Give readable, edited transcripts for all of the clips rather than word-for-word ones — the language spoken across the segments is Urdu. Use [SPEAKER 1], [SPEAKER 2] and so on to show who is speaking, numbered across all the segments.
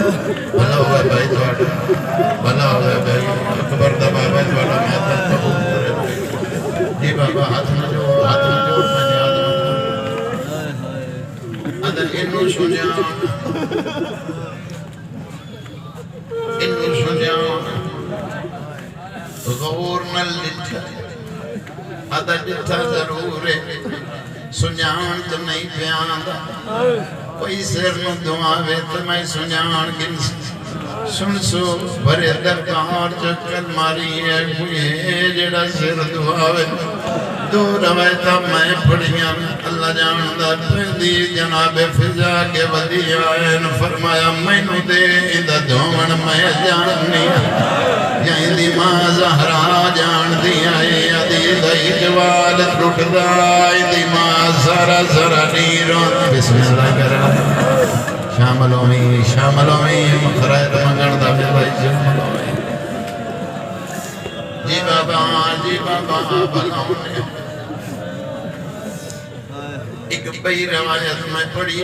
[SPEAKER 1] بھلا ہوئے بھائی تھوڑا بھلا ہوئے بھائی اکبر دا بابا تھوڑا میں تک قبول کرے جی بابا ہاتھ نہ جوڑ میں نیاز مطلب ادھر انہوں سنجاؤ غور نہ لٹھا ادھر لٹھا ضرور ہے سنجان تو نہیں پیاندہ کوئی سر نو دعاوے تو میں سنجان گن سن سو بھرے درکار چکر ماری ہے کوئی جڑا سر دعاوے دو روایتہ میں پڑھیاں اللہ جاندہ پہلی جناب فضا کے ودی آئین فرمایا میں نو دے اندہ دھومن میں جاننی یہی دی ماں زہرا جان دی آئی ادھی دائی جوال ٹوٹ دائی دی ماں سارا سارا نیرون بسم اللہ کرا شاملوں میں مخرائت مگن دا بھائی شاملوں میں جی بابا بلاؤں نے ایک بئی روایت میں پڑھی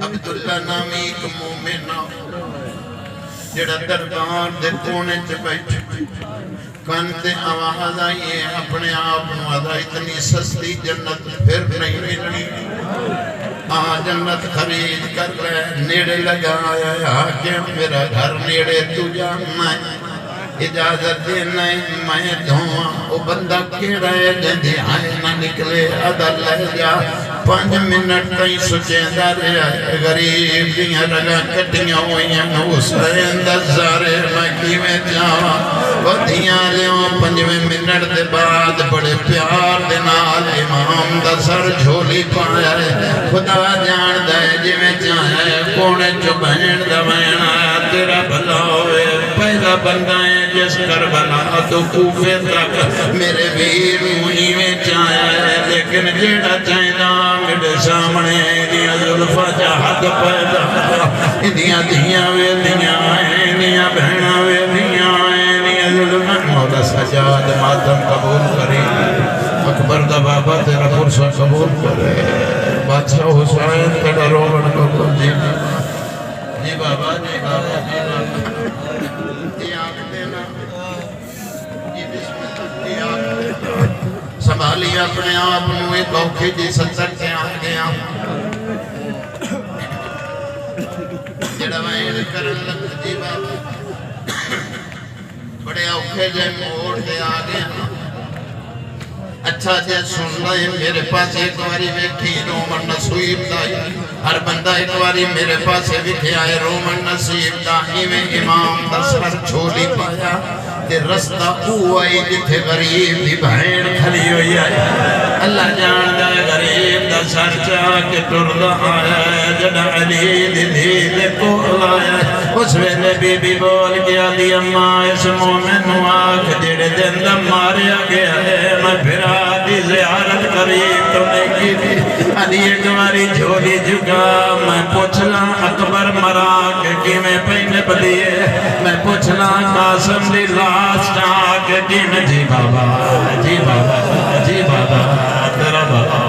[SPEAKER 1] عبداللہ نامی ایک مومنہ جڑا دربار دے کونے چ بیٹھے کانتے آواز آئیے اپنے آپ نوازا اتنی سستی جنت پھر نہیں ملنی جنت خرید کر رہے نیڑے لگایا حاکم میرا گھر نیڑے تو جاننا ہے اجازت دینا ہے میں دھواں وہ بندہ کیڑا ہے جندے آئے نہ نکلے ادھر لے جا 5 منٹ کہیں سچیں دارے آئے غریب دیاں رگا کٹیاں ہوئیاں اس اندر سارے میں کی میں جاواں وہ دیاں لیوں 5 منٹ دے بعد بڑے پیار دے نال امام دا سر جھولی پایا ہے خدا جان دے جی میں چاہے کونے چو بہن دا بہن آیا تیرا بھلا ہوئے پہلا بندہ ہے جس کربلا تو کوفے تک میرے ویر ہوئی میں چاہیا ہے لیکن جیڑا چاہیدہ میرے سامنے دیا ظلفہ جہاد پیدا دیا دیاں وے دیاں آئیں دیا بہنہ وے دیاں آئیں دیا ظلفہ مولا سجاد ماتم قبول کرے اکبر دا بابا تیرا پرسہ قبول کرے بادشاہ حسین تیرا رومن قبول جی بابا سنبھالی اپنے آپ نوے کوکھی جی ستر کے آگیا جڑا وائن کرن لگ جی بابا بڑے اوکھے جے موڑ دے آگیا اچھا جے سن لائے میرے پاس ایک واری بیٹھی رومن نصیب دائی ہر بندہ ایک واری میرے پاس بیٹھی آئے رومن نصیب دائی میں امام دا سر چھولی پایا تے رستہ آئی جتھے غریب دی بہن کھلی ہوئی آئی اللہ جان دا غریب دا سر چاہ کے ٹردہ آیا جڑا علی دی دھیلے کو آیا اس ویلے بی بی بول گیا دی اماں اس مومن آنکھ جڑے دن دم ماریا گیا ہے میں پھرا دی زیارت قریب تو نہیں کی تھی علی ایک باری جھولی جھگا میں پوچھلا اکبر مرا کہ میں پہنے بدیے میں پوچھلا قاسم دی لاس چاک کہ میں جی بابا تیرا بابا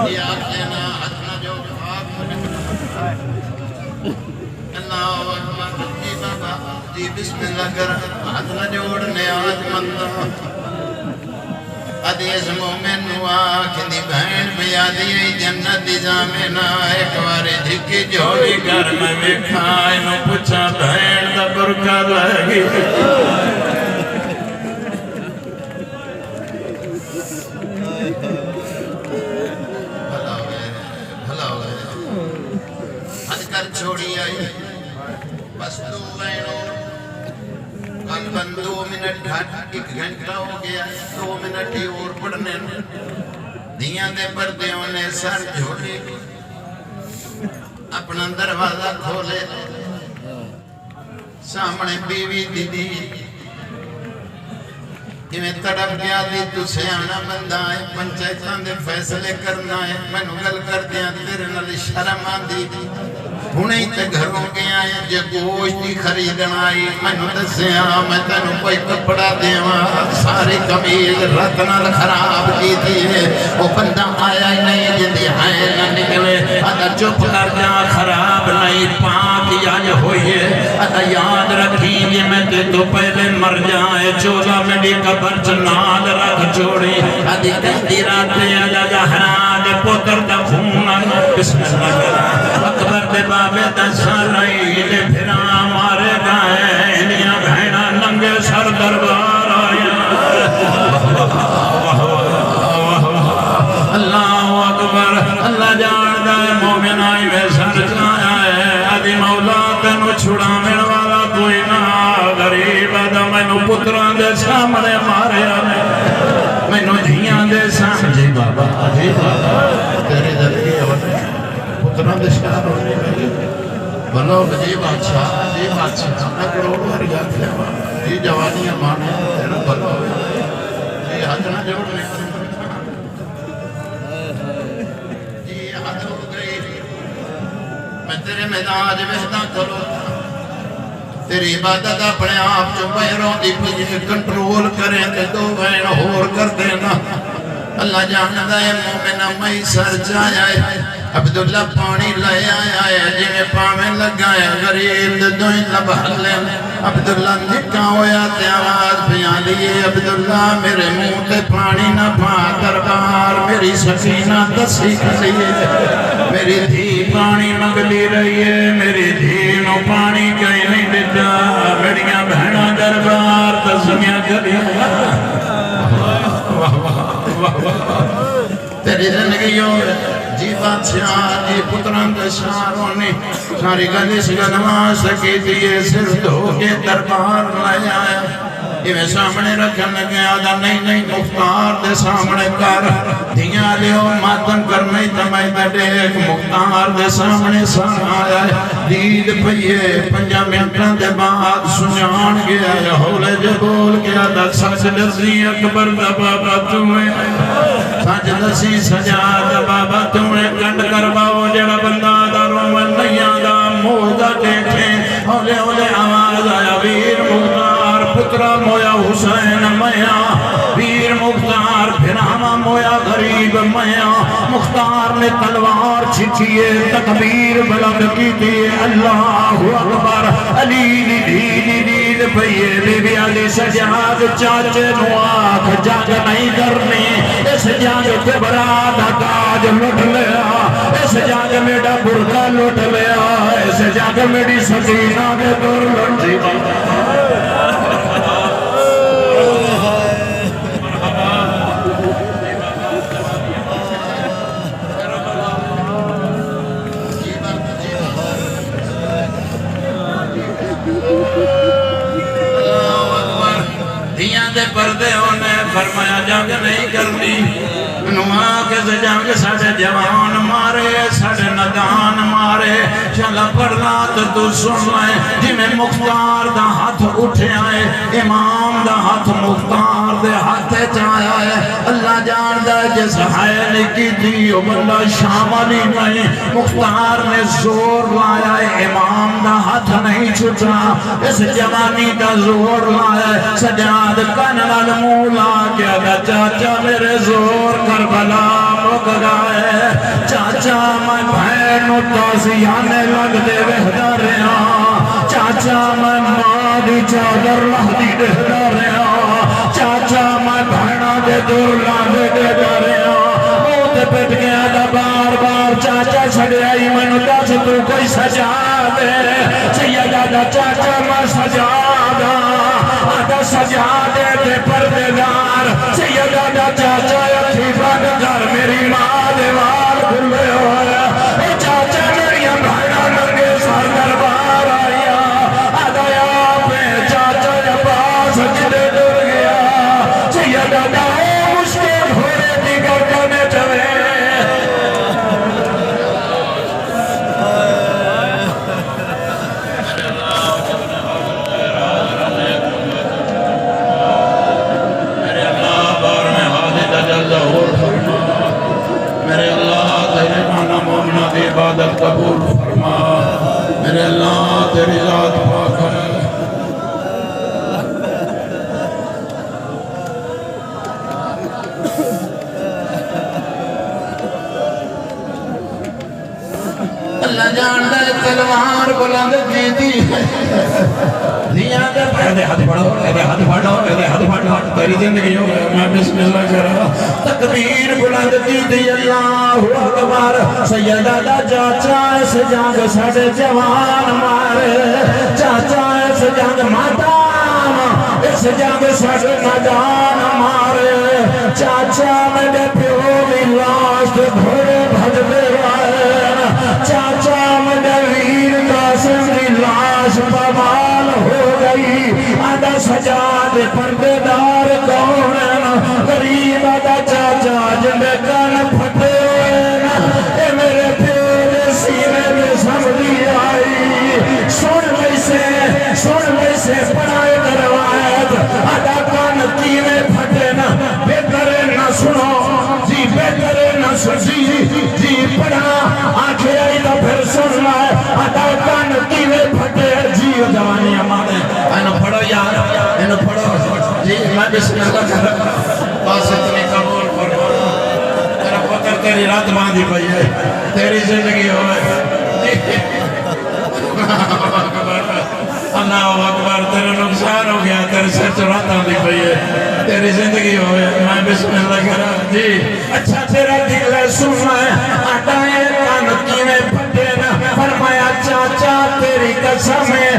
[SPEAKER 1] یاد دینا اتنا جو آپ اللہ اکبر جی بابا جی بسم اللہ کر اتنا جوڑنے آج مندہ حدیث مومن ہوا کھنی بہن بیادی جنت دی جامنہ ایک واری جھکی جھولی گھر میں بکھائی میں پوچھا بہن دا برکہ لگی بھلا ہوئے حد کر چھوڑی آئی بس تو بہنوں قلباً 2 منٹ گھٹ 1 گھنٹہ ہو گیا 2 منٹ ہی اور پڑھنے دیاں دے پردیوں نے سر جھولی اپنا دروازہ کھولے سامنے بیوی دیدی میں تڑپ گیا دی تو سیانا بندہ ہے پنچایتاں دے فیصلے کرنا ہے میں نگل کر دیا تیرے نال شرم آن دی ہنے تے گھروں گیا ہے جے گوشت ہی خریدنا آئی مینوں دسیا میں تینوں کوئی کپڑا دیواں ساری قمیض رت نال خراب کی تھی ہے وہ بندہ آیا ہی نہیں جدی ہے نہ نکلے اگر چپ کر جا خراب نہیں پاک یاد ہوئی ہے اگر یاد رکھی جی میں تے تو پہلے مر جائے چولا میری قبر چنال رکھ چھوڑی ادھی کہتی راتے اللہ زہرا دے پوتر دا خونہ بسم اللہ کرا اکبر دے بابے دا سالائی دے پھرا مارے گائے انیاں بھینا ننگے سر دربار آیا اللہ اکبر اللہ جاندہ ہے مومن آئی میں سر جایا ہے ادھی مولا تینو چھڑا من والا کوئی نہ غریب دا مینو پتران دے سامنے مارے آنے مینو دھیاں دے سامنے جی بابا تیرے دلگی ہونے پتران دے شکار ہونے لگے بلو جی بادشاہ نہ کروڑ ورگا کھلوا جی جوانیاں مانے تیرا بلو جی ہاتھ نہ جوڑنے جی ہاتھ ہو گئی میں تیرے مزاج وحدہ کرو تیری عبادت اپنے آپ جو بہروں دی پجی کنٹرول کریں تے دو بہن ہور کر دینا اللہ جاندہ ہے مومنہ میں سر جایا ہے عبداللہ پانی لے آیا ہے جنہیں پاویں لگایا غریب دوئیں لبحلیں عبداللہ نکا ہویا تے آواز بیان لیے عبداللہ میرے منہ تے پانی نہ پا دربار میری سکینہ دسی کھلیے میری دھی پانی مگلی رہی ہے میری دھی نو پانی کہیں نہیں دیتا میریاں بہنہ دربار دسیاں کھلیے تیری زندگی ہو جی بادشاہ جی پتران دے شارونے ساری گلی سگا نماز سکی دیئے سر دھو کے دربار لائے آیا یہ میں سامنے رکھن لگے آدھا نہیں مختار دے سامنے کر دھیاں لیو ماتن کرنے تمہیں بیٹے ایک مختار دے سامنے سان آیا ہے دید پہیے پنجا منٹان دے بعد سنیان گیا ہے حولے جو بول گیا دا سچ لرزی اکبر دا بابا تمہیں سچ لرزی سجا دا بابا تمہیں کنڈ کرواؤ جڑا بندہ دا رومن نہیں آدھا مودا دیکھیں حولے آواز آیا ویر مختار پترہ مویا حسین میاں ویر مختار بھراما مویا غریب میاں مختار نے تلوار چھچیے تکبیر بلند کی دیئے اللہ اکبر علی دید پہیے بی بی علی سجاد چاچے نو آنکھ جاگ نہیں کرنی اس جاگ کبرا دا تاج لٹ لیا اس جاگ میڈا برکا لٹ لیا اس جاگ میڈی سکینہ کے در لٹ لیا پردے ہونے فرمایا جنگ نہیں کرنی نماں کے جنگ ساڑھے جوان مارے ساڑھے ندان مارے چلا پڑھنا تو سن لائے جی میں مختار دا ہاتھ اٹھے آئے امام دا ہاتھ مختار دے ہاتھ چایا ہے اللہ جان دا جس حیل کی دی بندہ شاملی نہیں مختار نے زور لایا ہے امام دا ہاتھ نہیں چھٹا اس جوانی دا زور لایا ہے سجاد کنال مولا کیا گا چاچا میرے زور کربلا مک گئے چاچا میں بھینو تازیانے لگ دے وحدہ رہا چاچا میں ماں دی چادر لہ دی دہدہ رہا چاچا میں بھینا دے دور لہ دے رہا موت پیٹ گیا دا بار بار چاچا چھڑے آئی منو داس تو کوئی سجا دے سیدہ دا چاچا میں سجا دا آدھا سجا دے دے پردیدار سیدہ دا چاچا اچھی بات کر میری ماں دیوار کھلے ہویا اے چاچا میری بھائنا لگے سار دربار آیا آدھا یا پہ چاچا یا پاس جدے در گیا سیدہ دا مشکل ہوئے دیگر کنے چلے عبادت قبول فرما اللہ جانتا ہے تلوار بلند کی دی ہاتھ پڑھو تیری زندگی ہو گئے میں بسم اللہ کر رہا تکبیر بلند کی دی اللہ اکبر سیدہ دا چاچا اس جنگ ساڑے جوان مارے چاچا اس جنگ مادام اس جنگ ساڑے نادان مارے چاچا میرے پیو بھی لاش گھوڑے بھج دے رہے چاچا میرے ویر قاسم کی لاش پامال ہو گئی آدھا سجاد پردے دار کون غریب آدھا چاچا جنہیں کان پھٹے اے میرے پیو سینے میں سمجھی آئی سن ویسے پڑھائے دروائد آدھا کان کینے پھٹے نا بہتر نہ سنو جی بہتر نہ سنو جی پڑھا آنکھیں آئی تو پھر سن لائے آدھا کان کینے پھٹے جی جوانی ہمارے اینو پڑھو یار اینو پڑھو جی میں بسم اللہ کر رہا بس اتنی قبول فرما تیرا پتر تیری رات باندھی پئی ہے تیری زندگی ہوئے اللہ اکبر تیرے نقصان ہو گیا تیرے سر چرات آندھی پئی ہے تیری زندگی ہوئے میں بسم اللہ کر رہا جی اچھا تیرا دل ہے سننا ہے آٹھائے کان کینے پھٹے نا فرمایا چاچا تیری قسم ہے